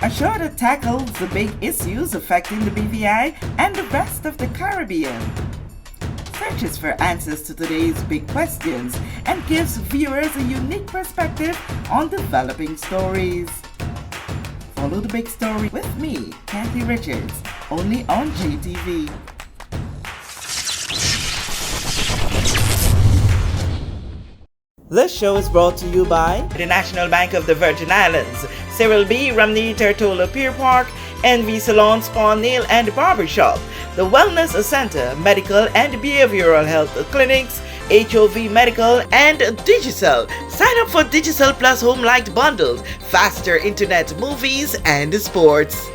A show that tackles the big issues affecting the BVI and the rest of the Caribbean. Searches for answers to today's big questions and gives viewers a unique perspective on developing stories. Follow the big story with me, Kathy Richards, only on GTV. This show is brought to you by the National Bank of the Virgin Islands, Cyril B. Ramney Tertola Pier Park, NV Salon Spa Nail and Barbershop, the Wellness Center, Medical and Behavioral Health Clinics, HOV Medical, and Digicel. Sign up for Digicel Plus Home Light Bundles, faster internet, movies, and sports.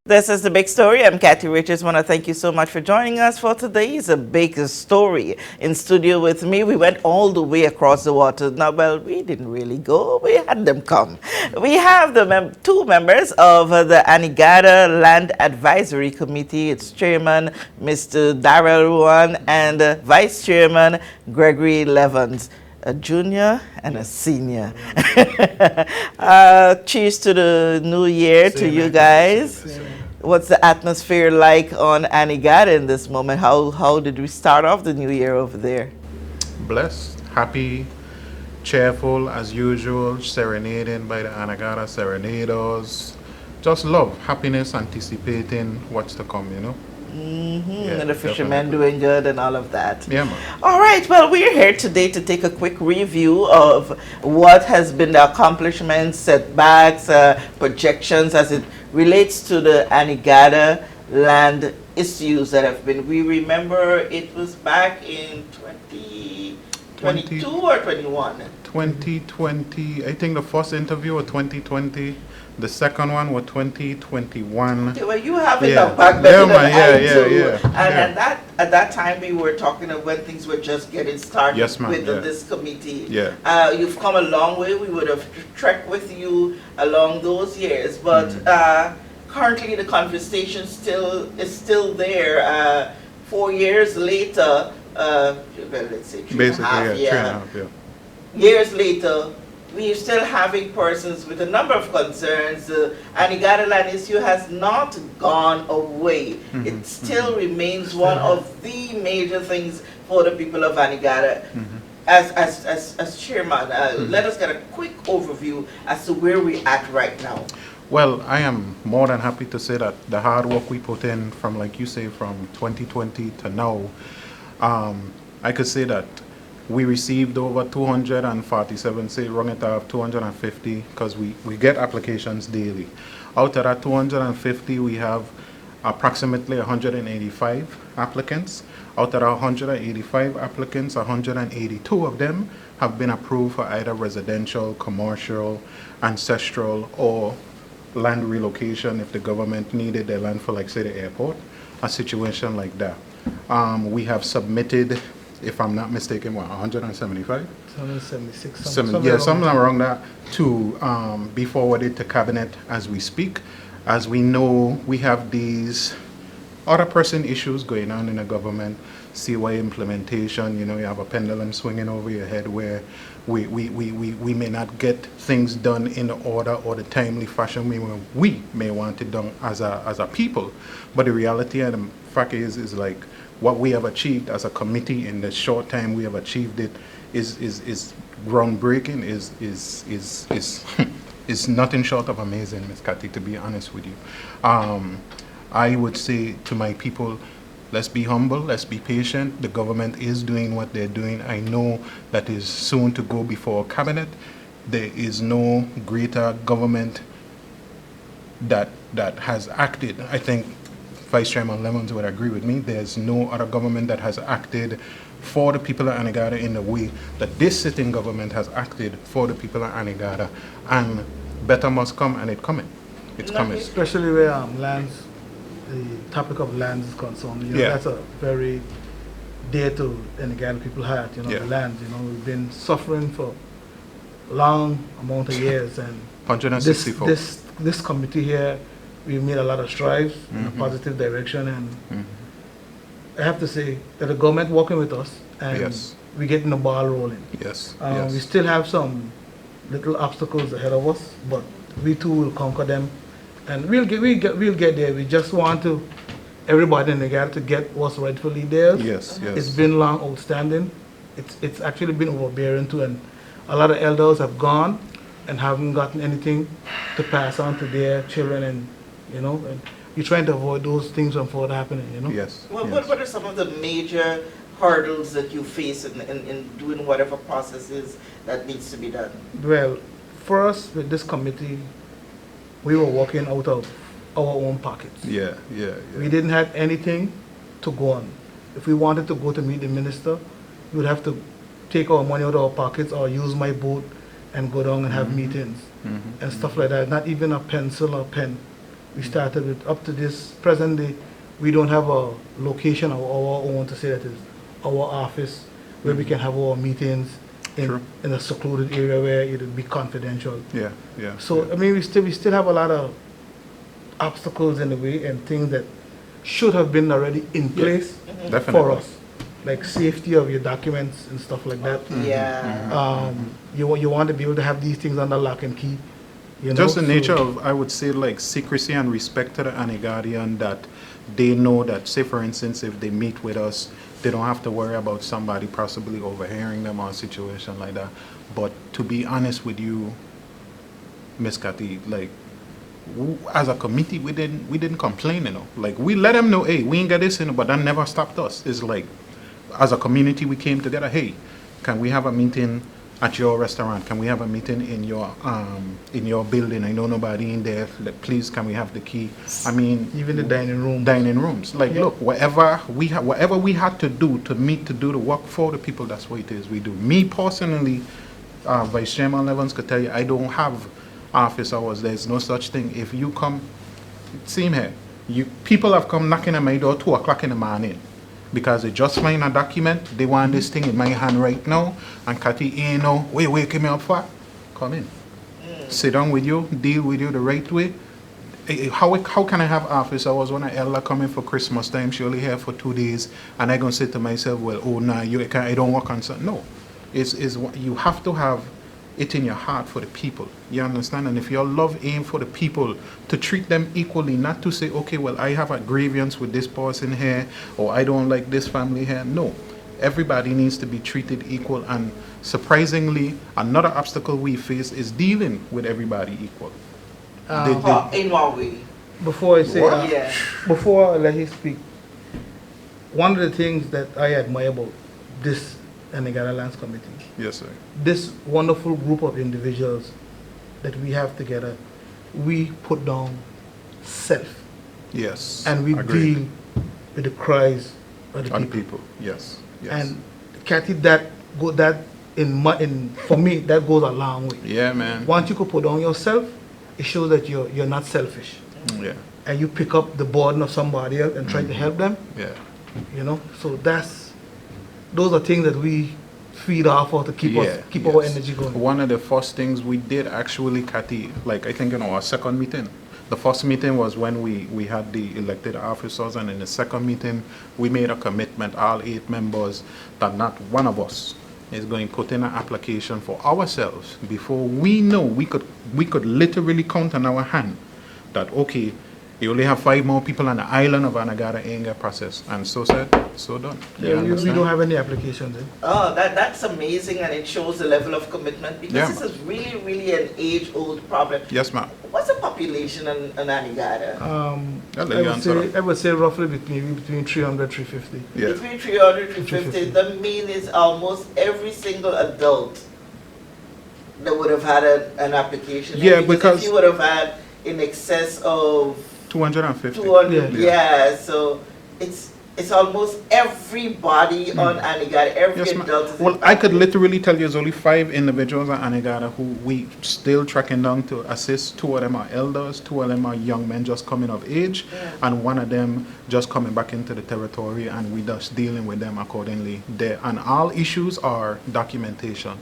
This is The Big Story. I'm Kathy Richards. I want to thank you so much for joining us for today's Big Story. In studio with me, we went all the way across the water. Now, well, we didn't really go. We had them come. We have the two members of the Anegada Land Advisory Committee. Its chairman, Mr. Darrell Ruan, and Vice Chairman, Gregory Levens. A junior and a senior. Cheers to the new year to you guys. What's the atmosphere like on Anegada in this moment? How did we start off the new year over there? Blessed, happy, cheerful as usual, serenading by the Anegada serenaders. Just love, happiness, anticipating what's to come, you know. Yeah, and the fishermen doing good and all of that. Yeah, man. All right, well, we're here today to take a quick review of what has been the accomplishments, setbacks, projections as it relates to the Anegada land issues that have been. We remember it was back in 2022 or 21? 2020, I think the first interview was 2020. The second one was 2021. Okay, well, you have it up back better than I do. And at that time, we were talking of when things were just getting started with this committee. Yeah. You've come a long way. We would have trekked with you along those years. But currently, the conversation is still there. 4 years later, well, let's say three and a half, years later, we are still having persons with a number of concerns. The Anegada land issue has not gone away. It still remains one of the major things for the people of Anegada. As chairman, let us get a quick overview as to where we're at right now. Well, I am more than happy to say that the hard work we put in from, like you say, from 2020 to now, I could say that we received over 247, say run it off 250, because we get applications daily. Out of that 250, we have approximately 185 applicants. Out of our 185 applicants, 182 of them have been approved for either residential, commercial, ancestral, or land relocation if the government needed their land for, like, say, the airport, a situation like that. We have submitted, if I'm not mistaken, what, 175? 176. Something around that, to be forwarded to cabinet as we speak. As we know, we have these other pressing issues going on in the government. CY implementation, you know, you have a pendulum swinging over your head where we may not get things done in the order or the timely fashion we may want it done as a people. But the reality and the fact is like, what we have achieved as a committee in the short time we have achieved it is groundbreaking, is nothing short of amazing, Ms. Cathy, to be honest with you. I would say to my people, let's be humble, let's be patient. The government is doing what they're doing. I know that is soon to go before cabinet. There is no greater government that has acted. I think Vice Chairman Lemons would agree with me. There's no other government that has acted for the people of Anegada in the way that this sitting government has acted for the people of Anegada. And better must come, and it's coming. It's coming. Especially where lands, the topic of lands is concerned. You know, that's a very dear to Anegada people's heart. You know, the lands. You know, we've been suffering for a long amount of years, and 164. This committee here, we made a lot of strides in a positive direction, and I have to say that the government working with us, and we're getting the ball rolling. Yes. We still have some little obstacles ahead of us, but we too will conquer them, and we'll get there. We just want to everybody in Anegada to get what's rightfully theirs. Yes, yes. It's been long outstanding. It's actually been overbearing too, and a lot of elders have gone and haven't gotten anything to pass on to their children, and and we're trying to avoid those things from further happening. Yes. Well, yes. what are some of the major hurdles that you face in doing whatever process is that needs to be done? Well, for us with this committee, we were working out of our own pockets. Yeah. We didn't have anything to go on. If we wanted to go to meet the minister, we would have to take our money out of our pockets or use my boat and go down and have meetings and stuff like that. Not even a pencil or pen. We started with, up to this present day, we don't have a location of our own to say that is our office where we can have our meetings in a secluded area where it would be confidential. Yeah. So I mean, we still have a lot of obstacles in the way and things that should have been already in place Definitely. for us, like safety of your documents and stuff like that. Yeah. You want to be able to have these things under lock and key. Just the nature of, I would say, like secrecy and respect to the Anegadian, that they know that, say for instance, if they meet with us, they don't have to worry about somebody possibly overhearing them or a situation like that. But to be honest with you, Miss Cathy, like, as a committee, we didn't complain, Like, we let them know, hey, we ain't got this, but that never stopped us. It's like, as a community, we came together, hey, can we have a meeting at your restaurant? Can we have a meeting in your building? I know nobody in there. Please, can we have the key? I mean, even the dining rooms. Like, look, whatever we had to do to meet to do the work for the people, that's what it is we do. Me personally, Vice Chairman Evans could tell you, I don't have office hours. There's no such thing. If you come, same here. People have come knocking at my door 2 o'clock in the morning, because they just find a document, they want this thing in my hand right now, and Cathy, wait, waking me up for? Come in. Sit down with you, deal with you the right way. How can I have office hours when an elder coming for Christmas time, she only here for 2 days, and I gonna say to myself, well, oh, nah, I don't work on something. No. You have to have it in your heart for the people. You understand? And if your love aim for the people, to treat them equally, not to say, okay, well, I have a grievance with this person here, or I don't like this family here. No. Everybody needs to be treated equal. And surprisingly, another obstacle we face is dealing with everybody equal. In what way? Before I say, Yeah. before I let you speak, one of the things that I admire about this Anegada Lands Committee, Yes, sir. this wonderful group of individuals that we have together, we put down self. Yes. And we Agreed. deal with the cries of the On people. people. Yes. And Cathy, for me, that goes a long way. Yeah, man. Once you could put down yourself, it shows that you're not selfish. Yeah. And you pick up the burden of somebody else and try to help them. Yeah. So those are things that we feed off of to keep our energy going. One of the first things we did actually, Cathy, like I think our second meeting. The first meeting was when we had the elected officers, and in the second meeting we made a commitment, all 8 members, that not one of us is going to put in an application for ourselves before we know we could literally count on our hand that, okay, you only have 5 more people on the island of Anegada ain't got process. And so said, so done. Yeah, we don't have any applications. Oh, that's amazing, and it shows the level of commitment, because this is really, really an age-old problem. Yes, ma'am. What's the population in Anegada? I would say roughly between 300 350. Yeah. Between 300 to 350. The mean is almost every single adult that would have had an application. Yeah, because because if you would have had in excess of 250. 200, yeah. So it's almost everybody on Anegada, every adult is Well, I could literally tell you there's only 5 individuals on Anegada who we still tracking down to assist. 2 of them are elders, 2 of them are young men just coming of age, and 1 of them just coming back into the territory, and we just dealing with them accordingly there. And all issues are documentation.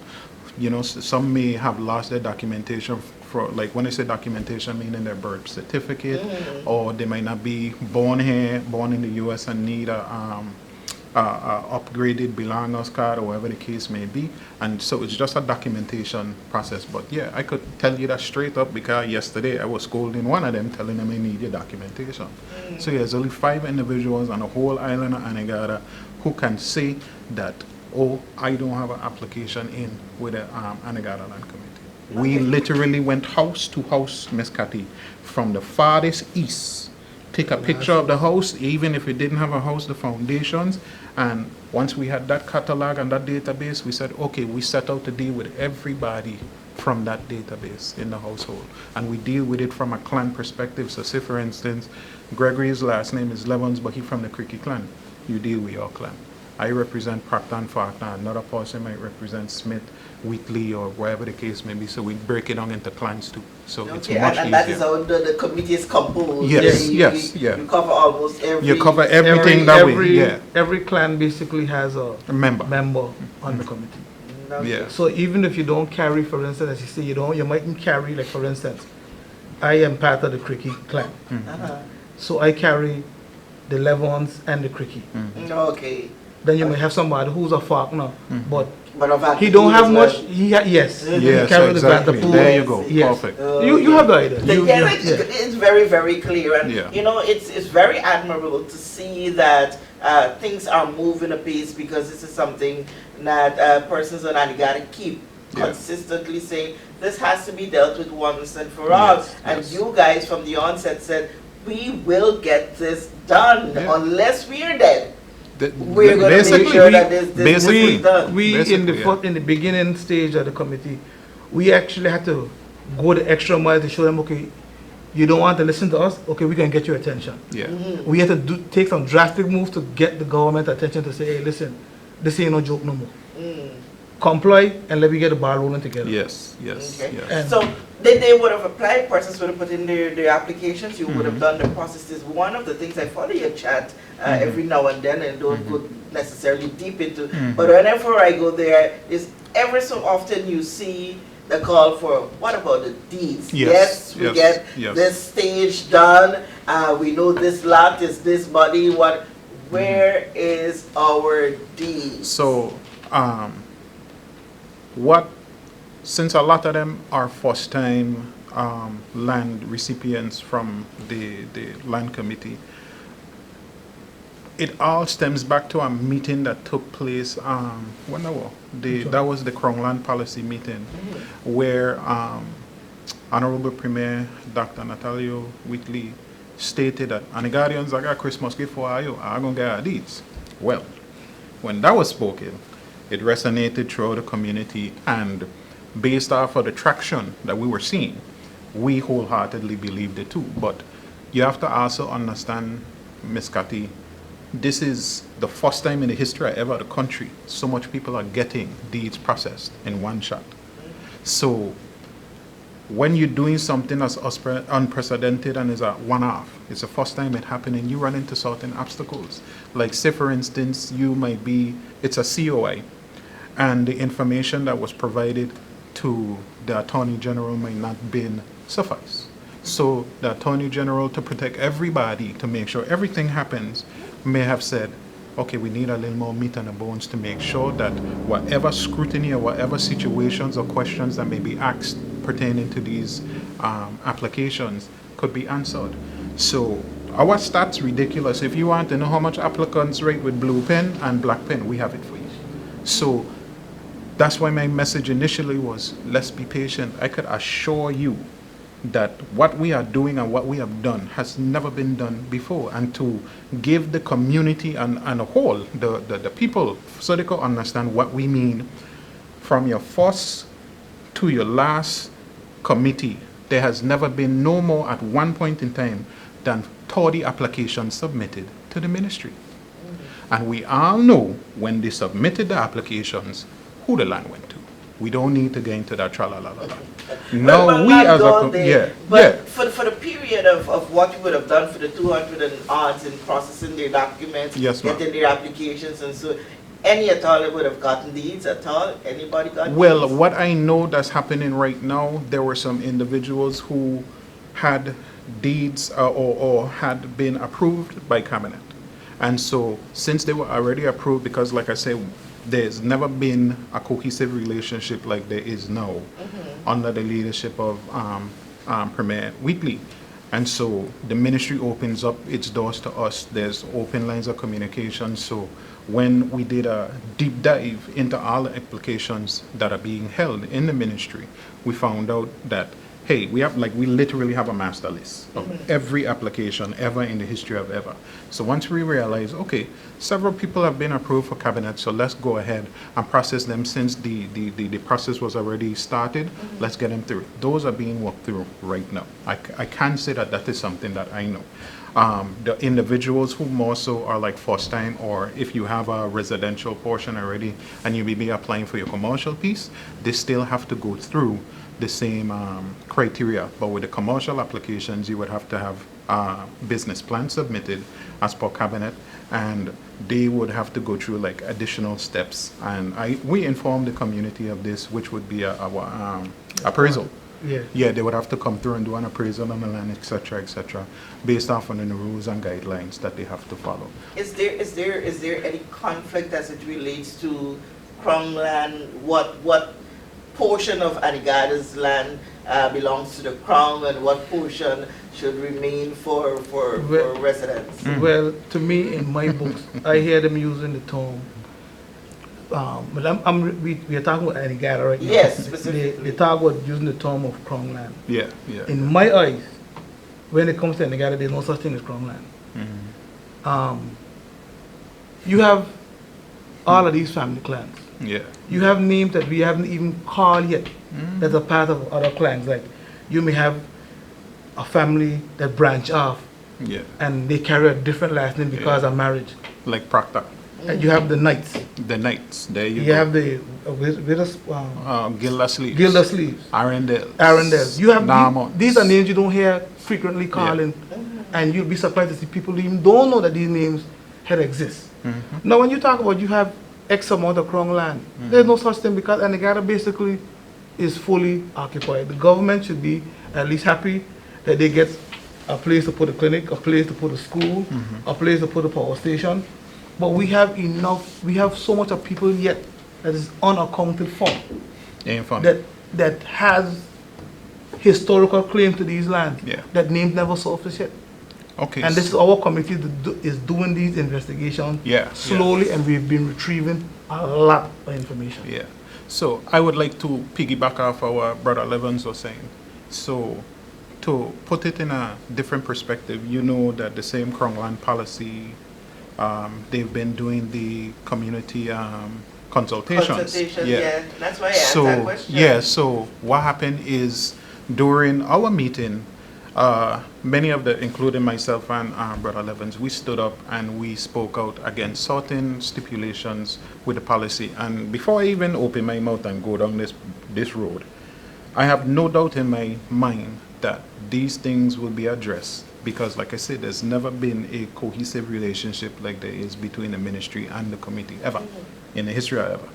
Some may have lost their documentation. For, like, when I say documentation, meaning their birth certificate, or they might not be born here, born in the U.S. and need a upgraded belongers card or whatever the case may be. And so it's just a documentation process. But yeah, I could tell you that straight up because yesterday I was scolding one of them, telling them I need your documentation. So yeah, there's only 5 individuals on the whole island of Anegada who can say that, oh, I don't have an application in with the Anegada Land Committee. We literally went house to house, Miss Cathy, from the farthest east. Take a picture of the house, even if it didn't have a house, the foundations. And once we had that catalog and that database, we said, okay, we set out to deal with everybody from that database in the household. And we deal with it from a clan perspective. So say, for instance, Gregory's last name is Levens, but he's from the Creaky clan. You deal with your clan. I represent Proctor and Faulkner. Another person might represent Smith, Wheatley, or whatever the case may be. So we break it down into clans too. So it's much easier. And that is how the committee is composed. Yes, You cover almost every... You cover everything that way, yeah. Every clan basically has a member on the committee. Okay. Yeah. So even if you don't carry, for instance, as you say, you mightn't carry, like for instance, I am part of the Creaky clan. So I carry the Levons and the Creaky. Okay. Then you may have somebody who's a Faulkner, but of he don't have much. Yes, he carry exactly. The pool. There you go. Yes. Perfect. You have the idea. It's very, very clear. And, it's very admirable to see that things are moving apace, because this is something that persons on Anegada keep consistently saying, this has to be dealt with once and for all. And you guys from the onset said, we will get this done unless we are dead. We're going to make sure that this is done. In the beginning stage of the committee, we actually had to go the extra mile to show them, okay, you don't want to listen to us, okay, we can get your attention. We had to take some drastic moves to get the government attention to say, hey, listen, this ain't no joke no more. Comply and let me get the ball rolling together. Yes. So they would have applied, persons would have put in their applications, you would have done the processes. One of the things, I follow your chat every now and then, and don't go necessarily deep into, but whenever I go there, is every so often you see the call for, what about the deeds? Yes, we get this stage done, we know this lot is this body, where is our deed? So, since a lot of them are first time land recipients from the land committee, it all stems back to a meeting that took place, when that was the Crown Land Policy meeting, where Honorable Premier Dr. Natalio Wheatley stated that Anegadians, I got Christmas gift for you, I'm going to get our deeds. Well, when that was spoken, it resonated throughout the community, and based off of the traction that we were seeing, we wholeheartedly believed it too. But you have to also understand, Ms. Cathy, this is the first time in the history ever of the country so much people are getting deeds processed in one shot. So when you're doing something that's unprecedented and is a one-off, it's the first time it happening, you run into certain obstacles. Like say for instance, it's a COI, and the information that was provided to the Attorney General might not been suffice. So the Attorney General, to protect everybody, to make sure everything happens, may have said, okay, we need a little more meat on the bones to make sure that whatever scrutiny or whatever situations or questions that may be asked pertaining to these applications could be answered. So our stats ridiculous. If you want to know how much applicants rate with blue pen and black pen, we have it for you. So that's why my message initially was, let's be patient. I could assure you that what we are doing and what we have done has never been done before, and to give the community and a whole, the people, so they can understand what we mean. From your first to your last committee, there has never been no more at one point in time than 30 applications submitted to the ministry. And we all know when they submitted the applications, who the land went to. We don't need to get into that tra-la-la-la-la. No, we as a... For the period of what you would have done for the 200 and odds in processing their documents, getting their applications, and so any at all that would have gotten deeds at all? Anybody got deeds? Well, what I know that's happening right now, there were some individuals who had deeds or had been approved by cabinet. And so since they were already approved, because like I say, there's never been a cohesive relationship like there is now under the leadership of Premier Wheatley. And so the ministry opens up its doors to us. There's open lines of communication. So when we did a deep dive into all the applications that are being held in the ministry, we found out that, hey, we literally have a master list of every application ever in the history of ever. So once we realize, okay, several people have been approved for cabinet, so let's go ahead and process them since the process was already started. Let's get them through. Those are being worked through right now. I can say that that is something that I know. The individuals who more so are like first time, or if you have a residential portion already and you may be applying for your commercial piece, they still have to go through the same criteria. But with the commercial applications, you would have to have a business plan submitted as per cabinet, and they would have to go through like additional steps. And we informed the community of this, which would be our appraisal. Yeah, they would have to come through and do an appraisal on the land, etc., based off on the rules and guidelines that they have to follow. Is there any conflict as it relates to Crown land? What portion of Anegada's land belongs to the Crown, and what portion should remain for residents? Well, to me, in my books, I hear them using the term. But we are talking about Anegada right now. Yes, specifically. They talk about using the term of Crown land. Yeah. In my eyes, when it comes to Anegada, there's no such thing as Crown land. You have all of these family clans. Yeah. You have names that we haven't even called yet. That's a part of other clans. Like you may have a family that branch off, and they carry a different last name because of marriage. Like Proctor. And you have the Knights. The Knights. There you go. You have the Gilda-Sleeves. Gilda-Sleeves. Arundel. You have these are names you don't hear frequently calling, and you'll be surprised to see people who even don't know that these names had exist. Now, when you talk about you have X amount of Crown land, there's no such thing, because Anegada basically is fully occupied. The government should be at least happy that they get a place to put a clinic, a place to put a school, a place to put a power station. But we have enough, we have so much of people yet that is unaccounted for, that has historical claim to these lands, that names never surface yet. Okay. And this is our committee is doing these investigations slowly, and we've been retrieving a lot of information. Yeah. So I would like to piggyback off our brother Levens was saying. So to put it in a different perspective, you know that the same Crown land policy, they've been doing the community consultations. Yeah. That's why I asked that question. Yeah, so what happened is during our meeting, many of the, including myself and Brother Levens, we stood up and we spoke out against certain stipulations with the policy. And before I even open my mouth and go down this road, I have no doubt in my mind that these things will be addressed, because like I said, there's never been a cohesive relationship like there is between the ministry and the committee ever in the history of ever.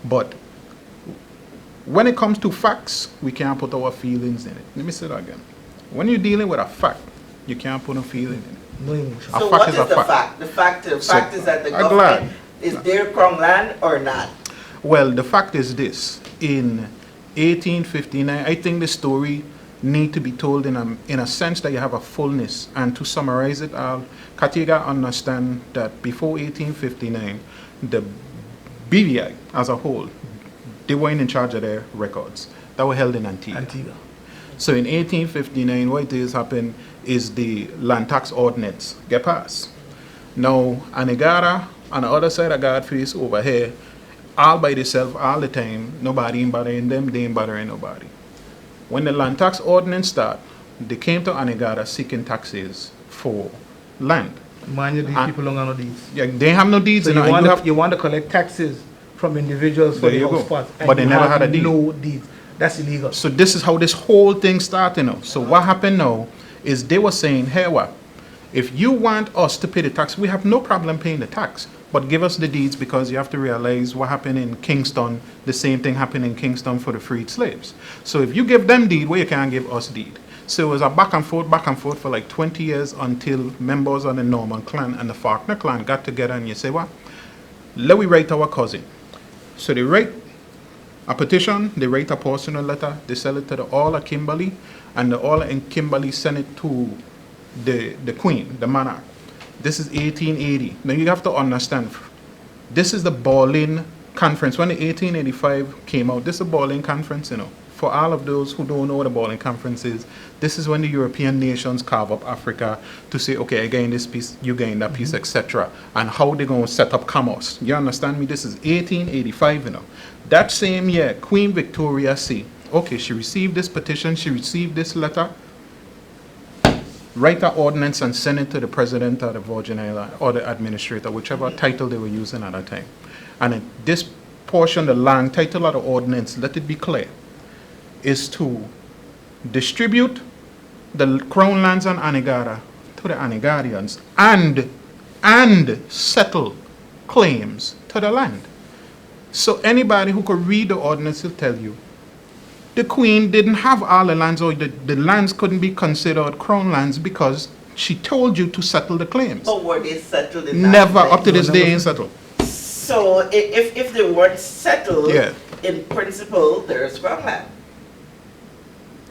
But when it comes to facts, we can't put our feelings in it. Let me say that again. When you're dealing with a fact, you can't put a feeling in it. No emotion. So what is the fact? The fact is that the government is their Crown land or not? Well, the fact is this. In 1859, I think the story need to be told in a sense that you have a fullness. And to summarize it all, Katega understand that before 1859, the BVI as a whole, they weren't in charge of their records that were held in Antigua. So in 1859, what it is happened is the land tax ordinance get passed. Now, Anegada on the other side of Jahphix over here, all by themselves all the time, nobody ain't bothering them, they ain't bothering nobody. When the land tax ordinance started, they came to Anegada seeking taxes for land. Mind you, these people don't have no deeds. Yeah, they have no deeds. So you want to collect taxes from individuals for the house spots, but they never had a deed. No deeds. That's illegal. So this is how this whole thing started now. So what happened now is they were saying, hey, what? If you want us to pay the tax, we have no problem paying the tax, but give us the deeds, because you have to realize what happened in Kingston, the same thing happened in Kingston for the freed slaves. So if you give them deed, well, you can't give us deed. So it was a back and forth for like 20 years until members of the Norman clan and the Faulkner clan got together and you say, what? Let we write our cousin. So they write a petition, they write a personal letter, they sell it to the All of Kimberley, and the All in Kimberley send it to the Queen, the monarch. This is 1880. Now you have to understand, this is the Berlin Conference. When the 1885 came out, this is a Berlin Conference, you know. For all of those who don't know what a Berlin Conference is, this is when the European nations carve up Africa to say, okay, I gain this piece, you gain that piece, etc. And how they're going to set up commerce. You understand me? This is 1885, you know. That same year, Queen Victoria said, okay, she received this petition, she received this letter, write an ordinance and send it to the president of the Virgin Islands or the administrator, whichever title they were using at that time. And this portion, the land title of the ordinance, let it be clear, is to distribute the crown lands on Anegada to the Anegadians and settle claims to the land. So anybody who could read the ordinance will tell you the Queen didn't have all the lands, or the lands couldn't be considered crown lands because she told you to settle the claims. But were they settled in Never, that up to this time? day, ain't settled. So if they weren't settled, Yeah. in principle, there's crown land.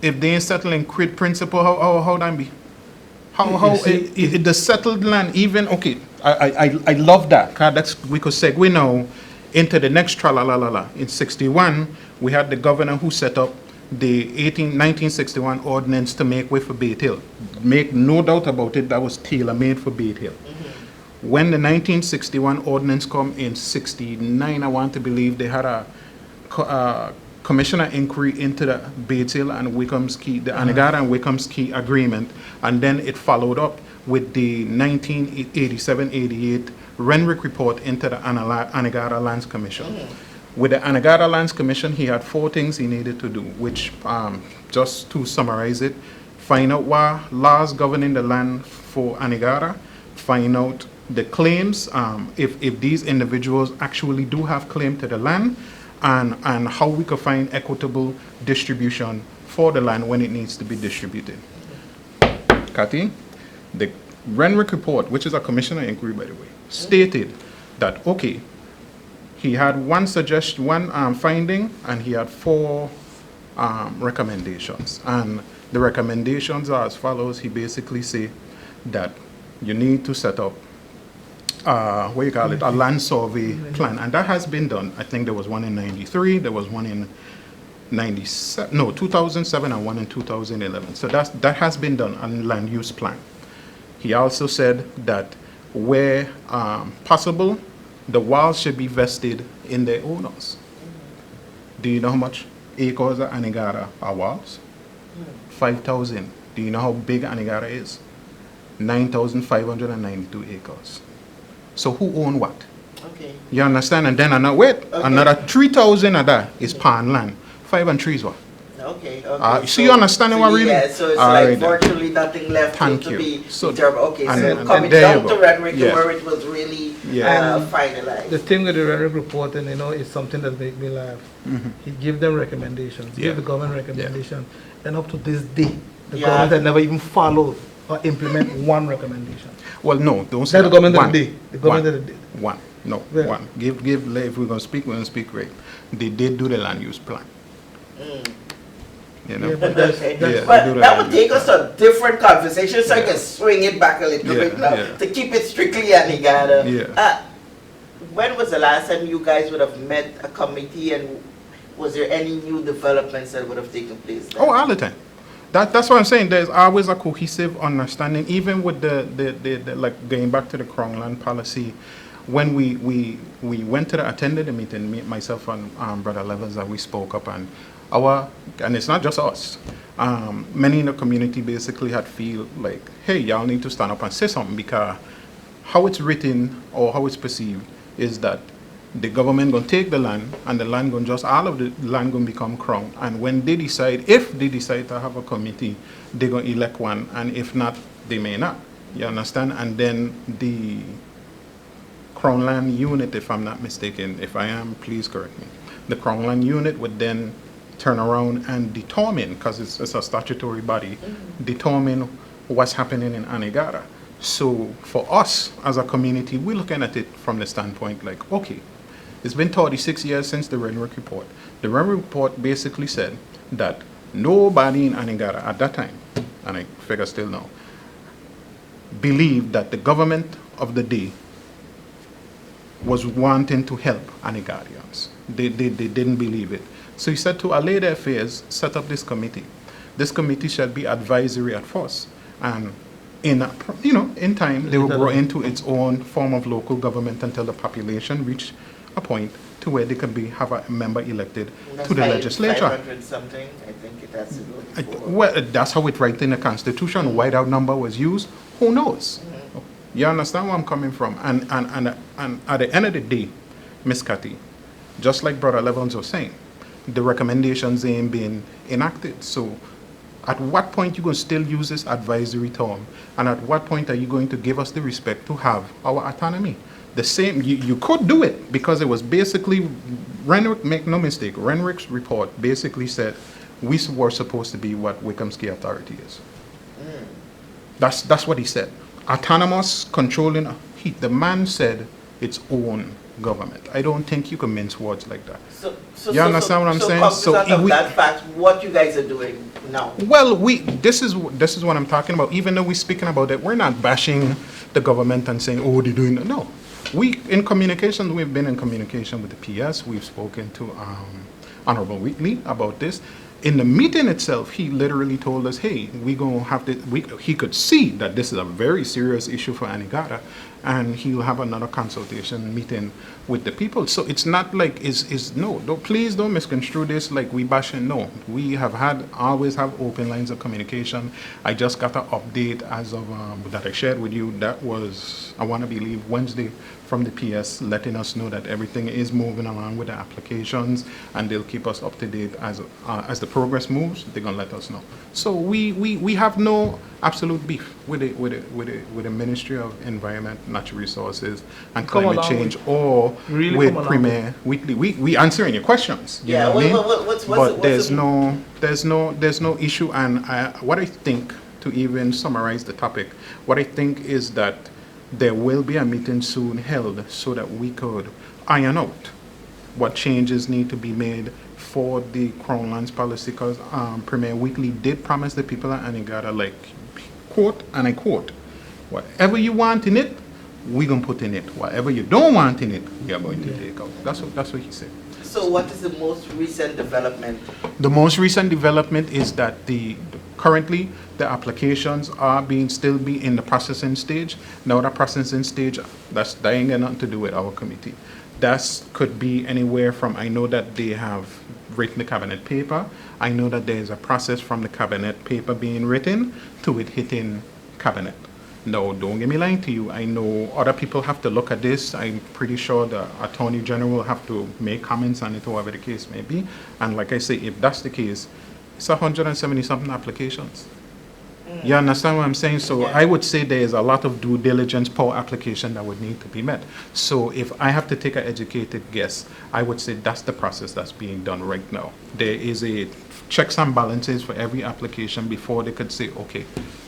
If they ain't settled in principle, how that be? How the settled land, even, okay, I love that, cause that's, we could segue now into the next tra-la-la-la-la. In 61, we had the governor who set up the 1961 ordinance to make way for Beit Hill. Make no doubt about it, that was tailor-made for Beit Hill. When the 1961 ordinance come in 69, I want to believe, they had a commissioner inquiry into the Beit Hill and Wickham's Key, the Anegada and Wickham's Key agreement, and then it followed up with the 1987-88 Renwick report into the Anegada Lands Commission. With the Anegada Lands Commission, he had 4 things he needed to do, which, just to summarize it, find out what laws governing the land for Anegada, find out the claims, if these individuals actually do have claim to the land, and how we could find equitable distribution for the land when it needs to be distributed. Kati, the Renwick report, which is a commissioner inquiry, by the way, stated that, okay, he had one finding, and he had 4 recommendations. And the recommendations are as follows. He basically say that you need to set up a land survey plan, and that has been done. I think there was one in 93, there was one in 2007, and one in 2011. So that has been done on land use plan. He also said that where possible, the walls should be vested in their owners. Do you know how much acres of Anegada are walls? 5,000. Do you know how big Anegada is? 9,592 acres. So who own what? Okay. You understand? And then another 3,000 of that is pan land. 5 and 3 is what? Okay. So you understand what really? Yeah, so it's all like right, virtually nothing left Thank to you. be So, determined. Okay, so and coming there down you to go. Renwick, Yes. where it was really finalized. The thing with the Renwick reporting, is something that make me laugh. He give them recommendations, give the government recommendations, and up to this day, the government had never even followed or implement one recommendation. Well, no, don't say That's the government one. that did. The government that did. One. No, Yeah. one. If we're going to speak, we're going to speak right. They did do the land use plan. You know? Yeah, but that's, Okay. that's But that would take us to a different conversation, so I can swing it back a little bit now to keep it strictly Anegada. When was the last time you guys would have met a committee, and was there any new developments that would have taken place then? Oh, all the time. That's what I'm saying. There's always a cohesive understanding, even with the like going back to the Crown Land policy. When we went to attended the meeting, myself and Brother Levels, that we spoke up, and it's not just us. Many in the community basically had feel like, hey, y'all need to stand up and say something, because how it's written or how it's perceived is that the government gonna take the land, and the land gonna all of the land gonna become crown. And when they decide, if they decide to have a committee, they're gonna elect one, and if not, they may not. You understand? And then the Crown Land unit, if I'm not mistaken, if I am, please correct me. The Crown Land unit would then turn around and determine, because it's a statutory body, determine what's happening in Anegada. So for us as a community, we're looking at it from the standpoint like, okay, it's been 36 years since the Renwick report. The Renwick report basically said that nobody in Anegada at that time, and I figure still now, believed that the government of the day was wanting to help Anegadians. They didn't believe it. So he said to allay their fears, set up this committee. This committee shall be advisory at first, and in time they will grow into its own form of local government until the population reach a point to where they can have a member elected to the legislature. 500 something, I think it has to go before. Well, that's how it right in the Constitution. Why that number was used, who knows? You understand where I'm coming from? And at the end of the day, Miss Cathy, just like Brother Levens was saying, the recommendations ain't being enacted. So at what point you going to still use this advisory term? And at what point are you going to give us the respect to have our autonomy? The same, you could do it because it was basically, Renwick, make no mistake, Renwick's report basically said we were supposed to be what Wickham's Key Authority is. That's what he said. Autonomous, controlling, the man said its own government. I don't think you can mince words like that. You understand what I'm saying? So of that fact, what you guys are doing now? Well, this is what I'm talking about. Even though we're speaking about it, we're not bashing the government and saying, oh, they're doing that. No. We've been in communication with the PS. We've spoken to Honorable Wheatley about this. In the meeting itself, he literally told us, hey, we're going to have to, he could see that this is a very serious issue for Anegada, and he'll have another consultation meeting with the people. So it's not like, please don't misconstrue this like we bashing. No, we have always have open lines of communication. I just got an update as of, that I shared with you. That was, I want to believe, Wednesday from the PS, letting us know that everything is moving along with the applications, and they'll keep us up to date as the progress moves. They're gonna let us know. So we have no absolute beef with the Ministry of Environment, Natural Resources, and Climate Change, or really with Premier Wheatley. We answering your questions. You know what I mean? There's no issue. And what I think, to even summarize the topic, what I think is that there will be a meeting soon held so that we could iron out what changes need to be made for the Crown Lands policy, because Premier Wheatley did promise the people at Anegada, like, quote, and I quote, whatever you want in it, we're going to put in it. Whatever you don't want in it, we are going to take out. That's what he said. So what is the most recent development? The most recent development is that currently the applications are still be in the processing stage. Now the processing stage, that ain't got nothing to do with our committee. That could be anywhere from, I know that they have written the cabinet paper. I know that there is a process from the cabinet paper being written to it hitting cabinet. No, don't get me lying to you. I know other people have to look at this. I'm pretty sure the Attorney General will have to make comments on it, whatever the case may be. And like I say, if that's the case, it's 170-something applications. You understand what I'm saying? So yeah. I would say there is a lot of due diligence per application that would need to be met. So if I have to take an educated guess, I would say that's the process that's being done right now. There is a checks and balances for every application before they could say, okay,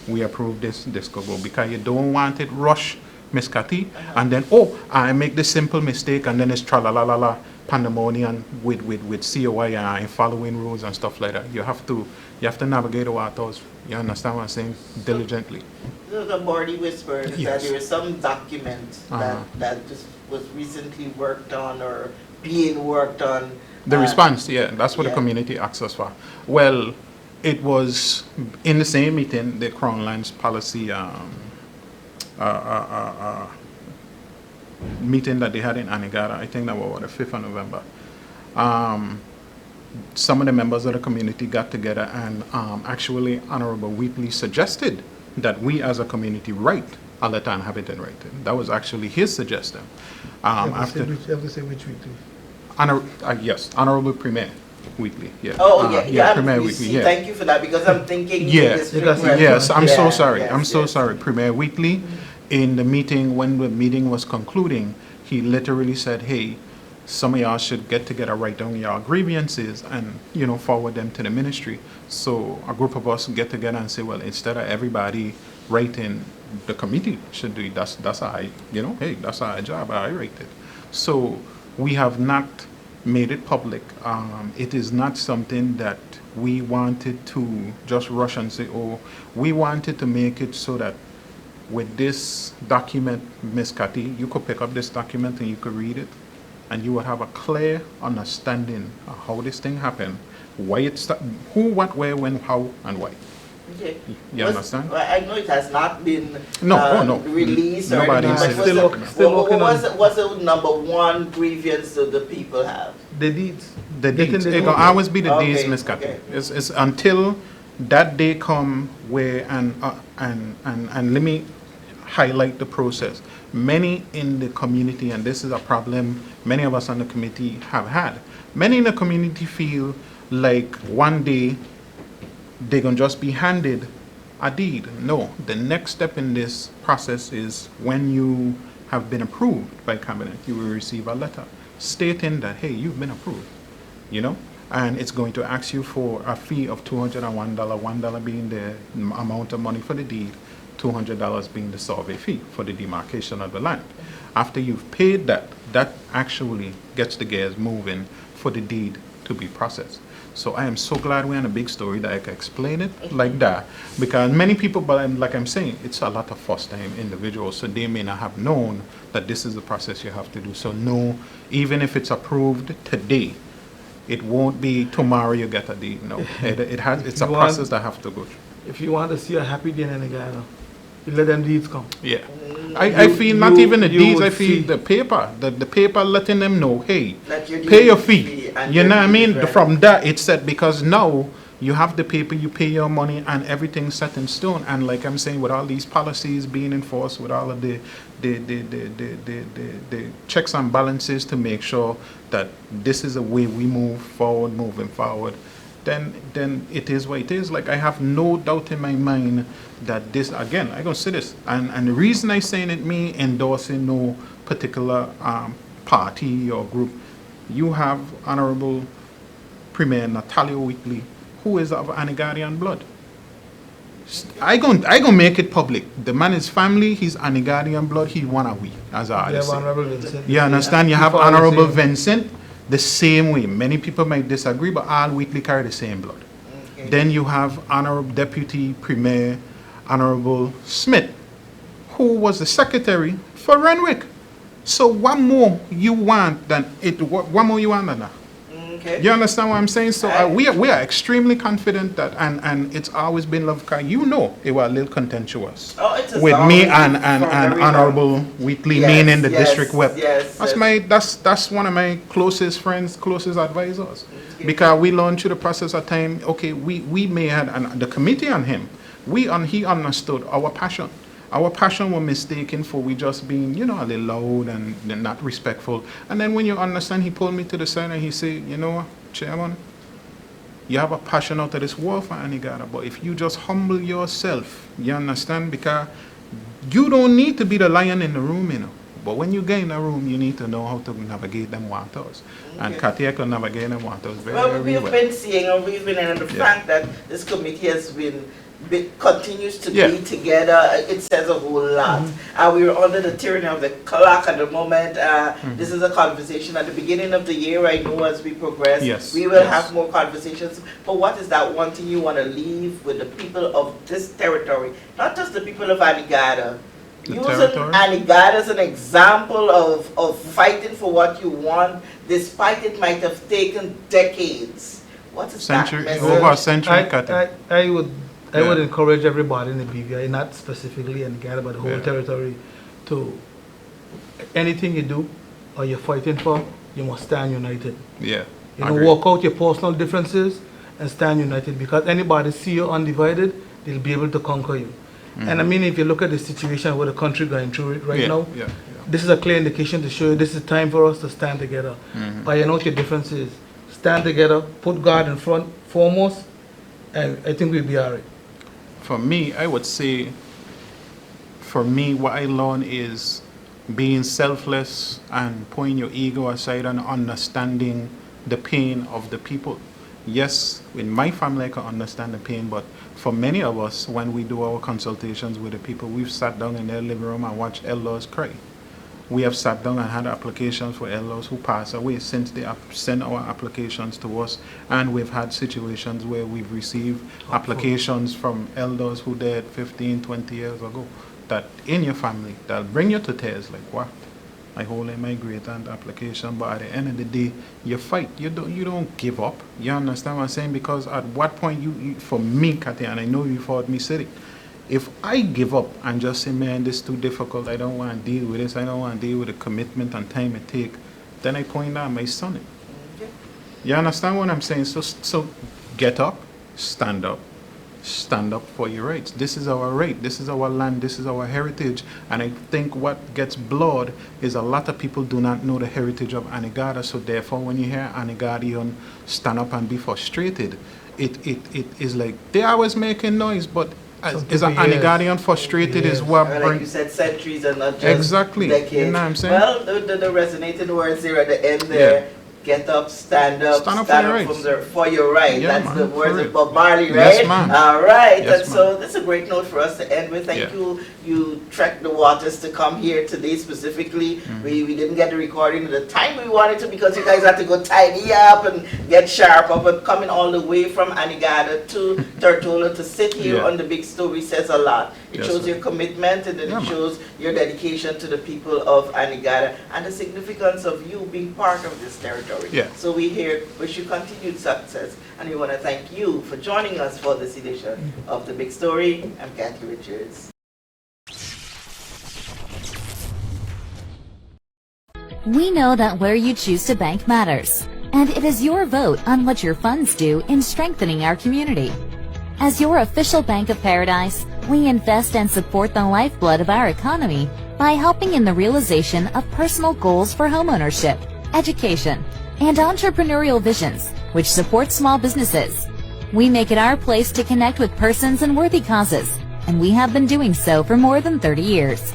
we approve this could go. Because you don't want it rush, Miss Cathy, and then, I make this simple mistake, and then it's tra-la-la-la-la pandemonium with COI and following rules and stuff like that. You have to navigate the waters. You understand what I'm saying? Diligently. The body whispered that there is some document that just was recently worked on or being worked on. The response, that's what the community asked us for. Well, it was in the same meeting, the Crown Lands policy meeting that they had in Anegada. I think that was the 5th of November. Some of the members of the community got together, and actually Honorable Wheatley suggested that we as a community write a letter and have it in writing. That was actually his suggestion. You have to say which Wheatley? Yes, Honorable Premier Wheatley. Yeah. Premier Wheatley. Yeah. Thank you for that, because I'm thinking. I'm so sorry. I'm so sorry, Premier Wheatley. In the meeting, when the meeting was concluding, he literally said, hey, some of y'all should get together, write down your grievances, and forward them to the ministry. So a group of us get together and say, well, instead of everybody writing, the committee should do it. That's our, hey, that's our job. I write it. So we have not made it public. It is not something that we wanted to just rush and say, oh, we wanted to make it so that with this document, Ms. Cathy, you could pick up this document and you could read it, and you would have a clear understanding of how this thing happened, why it started, who, what, where, when, how, and why. Okay. You understand? I know it has not been no. released or Nobody anything, said but what's the number one grievance that the people have? The deeds. The deeds. It will always be the deeds, Ms. Cathy. Okay. It's until that day come where, and let me highlight the process. Many in the community, and this is a problem many of us on the committee have had, many in the community feel like one day they're going to just be handed a deed. No, the next step in this process is when you have been approved by cabinet, you will receive a letter stating that, hey, you've been approved, and it's going to ask you for a fee of $201, $1 being the amount of money for the deed, $200 being the survey fee for the demarcation of the land. After you've paid that, that actually gets the gears moving for the deed to be processed. So I am so glad we're in a big story that I can explain it like that, because many people, but like I'm saying, it's a lot of first-time individuals, so they may not have known that this is the process you have to do. So no, even if it's approved today, it won't be tomorrow you get a deed. No, it's a process that have to go through. If you want to see a happy day in Anegada, you let them deeds come. Yeah. I feel not even the deeds, I feel the paper, the paper letting them know, hey, pay your fee. You know what I mean? Right. From that, it's set, because now you have the paper, you pay your money, and everything's set in stone. And like I'm saying, with all these policies being enforced, with all of the checks and balances to make sure that this is the way we moving forward, then it is what it is. Like, I have no doubt in my mind that this, again, I'm going to say this, and the reason I saying it, me endorsing no particular party or group, you have Honorable Premier Natalia Wheatley, who is of Anegadian blood. I gonna make it public. The man is family, he's Anegadian blood, he one of we, as I say. Honorable Vincent. You understand? You have Honorable Vincent, the same way. Many people might disagree, but all Wheatley carry the same blood. Okay. Then you have Honorable Deputy Premier Honorable Smith, who was the secretary for Renwick. So what more you want than it? What more you want than that? Okay. You understand what I'm saying? So we are extremely confident that, and it's always been love. It was a little contentious with me and Honorable Wheatley, meaning the district whip. That's one of my closest friends, closest advisors, because we learned through the process of time. Okay, we may have, and the committee on him, he understood our passion. Our passion was mistaken for we just being, a little loud and not respectful. And then when you understand, he pulled me to the side and he said, Chairman, you have a passion out of this world for Anegada, but if you just humble yourself, you understand? Because you don't need to be the lion in the room, But when you get in a room, you need to know how to navigate them waters. Okay. And Katia can navigate them waters very well. We've been seeing, and we've been in the fact that this committee has continues to be together. It says a whole lot. We're under the tyranny of the clock at the moment. This is a conversation at the beginning of the year. I know as we progress, we will have more conversations. But what is that one thing you want to leave with the people of this territory? Not just the people of Anegada. Using Anegada as an example of fighting for what you want, despite it might have taken decades. What is that message? Over a century, I would encourage everybody in the BVI, not specifically Anegada, but the whole territory, to anything you do or you're fighting for, you must stand united. Yeah. Walk out your personal differences and stand united, because anybody see you undivided, they'll be able to conquer you. And I mean, if you look at the situation where the country going through it right now, this is a clear indication to show you this is time for us to stand together. Iron out your differences, stand together, put God in front foremost, and I think we'll be all right. For me, I would say, what I learned is being selfless and putting your ego aside and understanding the pain of the people. Yes, in my family I can understand the pain, but for many of us, when we do our consultations with the people, we've sat down in their living room and watched elders cry. We have sat down and had applications for elders who passed away since they have sent our applications to us, and we've had situations where we've received applications from elders who died 15, 20 years ago, that in your family, that'll bring you to tears, like what? I hold in my great aunt application, but at the end of the day, you fight. You don't give up. You understand what I'm saying? Because at what point you for me, Kathy, and I know you've heard me say it, if I give up and just say, man, this is too difficult, I don't want to deal with this, I don't want to deal with the commitment and time it take, then I point out my son. You understand what I'm saying? So get up, stand up for your rights. This is our right, this is our land, this is our heritage. And I think what gets blurred is a lot of people do not know the heritage of Anegada. So therefore, when you hear Anegadian stand up and be frustrated, it is like they're always making noise, but is an Anegadian frustrated is what like you said, centuries and not just exactly decades. You know what I'm saying? Well, the resonating words there at the end there. Get up, stand up for your right. Yeah, that's man, the words of Bob Marley, right? Yes, man. All right. Yes, and so this is a great note for us to end with. Thank you. You trekked the waters to come here today specifically. We didn't get the recording at the time we wanted to because you guys had to go tidy up and get sharp up. But coming all the way from Anegada to Tortola to sit here on the big story says a lot. It shows your commitment, and then it shows your dedication to the people of Anegada and the significance of you being part of this territory. So we here wish you continued success, and we want to thank you for joining us for this edition of The Big Story. I'm Kathy Richards. We know that where you choose to bank matters, and it is your vote on what your funds do in strengthening our community. As your official Bank of Paradise, we invest and support the lifeblood of our economy by helping in the realization of personal goals for homeownership, education, and entrepreneurial visions, which support small businesses. We make it our place to connect with persons and worthy causes, and we have been doing so for more than 30 years.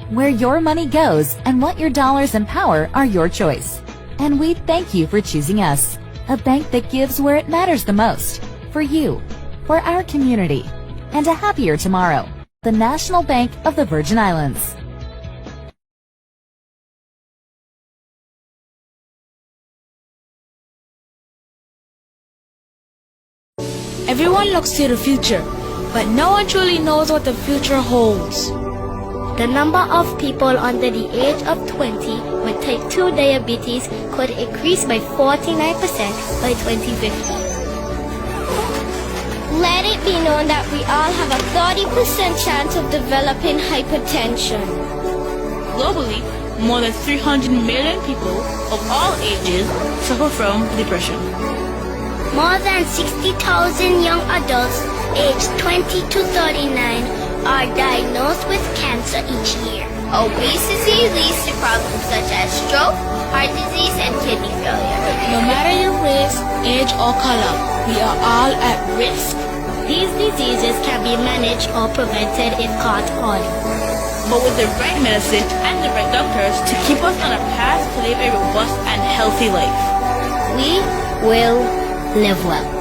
Where your money goes and what your dollars empower are your choice. And we thank you for choosing us, a bank that gives where it matters the most, for you, for our community, and a happier tomorrow. The National Bank of the Virgin Islands. Everyone looks to the future, but no one truly knows what the future holds. The number of people under the age of 20 with type 2 diabetes could increase by 49% by 2050. Let it be known that we all have a 30% chance of developing hypertension. Globally, more than 300 million people of all ages suffer from depression. More than 60,000 young adults aged 20 to 39 are diagnosed with cancer each year. Obesity leads to problems such as stroke, heart disease, and kidney failure. No matter your race, age, or color, we are all at risk. These diseases can be managed or prevented if caught early. But with the right medicine and the right doctors to keep us on a path to live a robust and healthy life, we will live well.